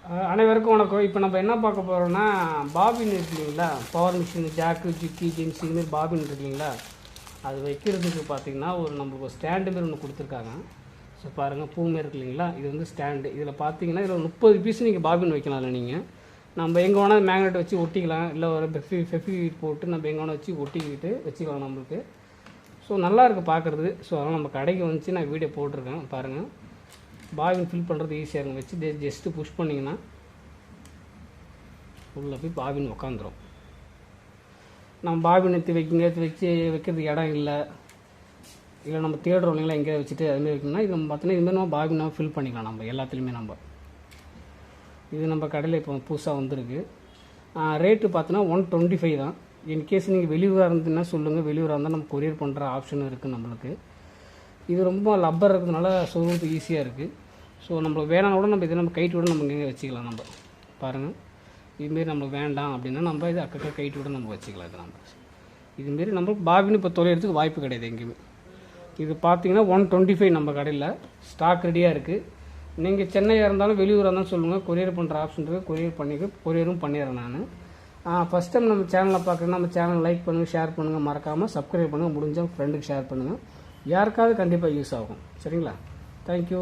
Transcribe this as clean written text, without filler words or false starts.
அனைவருக்கும் வணக்கம். இப்போ நம்ம என்ன பார்க்க போகிறோம்னா, பாபின் இருக்கு இல்லைங்களா, பவர் மிஷின் ஜாக்கு ஜிக்கி ஜின்ஸ் இதுமாரி பாபின் இருக்கு இல்லைங்களா, அது வைக்கிறதுக்கு பார்த்திங்கன்னா நம்மளுக்கு ஒரு ஸ்டாண்டு மாரி ஒன்று கொடுத்துருக்காங்க. ஸோ பாருங்கள், பூ மாரி இருக்கு இல்லைங்களா, இது வந்து ஸ்டாண்டு. இதில் பார்த்தீங்கன்னா இதில் 30 பீஸ் நீங்கள் பாபின் வைக்கலாம். இல்லை நீங்கள் நம்ம எங்கே வேணால் மேக்னெட் வச்சு ஒட்டிக்கலாம், இல்லை ஒரு ஃபெஃபி போட்டு நம்ம எங்கே வேணால் வச்சு ஒட்டிக்கிட்டு வச்சுக்கலாம் நம்மளுக்கு. ஸோ நல்லாயிருக்கு பார்க்குறது. ஸோ அதனால் நம்ம கடைக்கு வந்துச்சு நான் வீடியோ போட்டிருக்கேன் பாருங்கள். பாபின் ஃபில் பண்ணுறது ஈஸியாக இருக்கும். வச்சு ஜஸ்ட்டு புஷ் பண்ணிங்கன்னா உள்ளே போய் பாபின் உக்காந்துரும். நம்ம பாபின் எடுத்து வைக்கிறதுக்கு இடம் இல்லை நம்ம தேடுறோம் இல்லைங்களா, எங்கேயாவது வச்சுட்டு அதுமாரி வைக்கணும்னா இது நம்ம பார்த்தோன்னா இதுமாதிரி நம்ம பாபின் நம்ம ஃபில் பண்ணிக்கலாம். நம்ம எல்லாத்துலேயுமே இது நம்ம கடையில் இப்போ புதுசாக வந்திருக்கு. ரேட்டு பார்த்தோன்னா 125 தான். இன்கேஸ் நீங்கள் வெளியூராக இருந்ததுன்னா சொல்லுங்கள், வெளியூராக இருந்தால் நம்ம கொரியர் பண்ணுற ஆப்ஷனும் இருக்குது நம்மளுக்கு. இது ரொம்ப லப்பர் இருக்கிறதுனால சொல்கிறது ஈஸியாக இருக்குது. ஸோ நம்மளுக்கு வேணாம் கூட நம்ம இதை நம்ம கைட்டு கூட நம்ம இங்கே வச்சுக்கலாம். நம்ம பாருங்கள், இதுமாரி நம்மளுக்கு வேண்டாம் அப்படின்னா நம்ம இது அக்கா கைட்டு கூட நம்ம வச்சுக்கலாம். இது இதுமாரி நம்மளுக்கு பாபின்னு இப்போ தொலைகிறதுக்கு வாய்ப்பு கிடையாது எங்கேயுமே. இது பார்த்தீங்கன்னா 125 நம்ம கடையில் ஸ்டாக் ரெடியாக இருக்குது. நீங்கள் சென்னையாக இருந்தாலும் வெளியூராக இருந்தாலும் சொல்லுங்கள், கொரியர் பண்ணுற ஆப்ஷன் இருக்குது, கொரியரும் பண்ணிடுறேன் நான். ஃபஸ்ட் டைம் நம்ம சேனலில் பார்க்குறேன்னா நம்ம சேனல் லைக் பண்ணுங்கள், ஷேர் பண்ணுங்கள், மறக்காமல் சப்ஸ்கிரைப் பண்ணுங்கள், முடிஞ்சால் ஃப்ரெண்டுக்கு ஷேர் பண்ணுங்கள். யாருக்காவது கண்டிப்பாக யூஸ் ஆகும். சரிங்களா? தேங்க்யூ.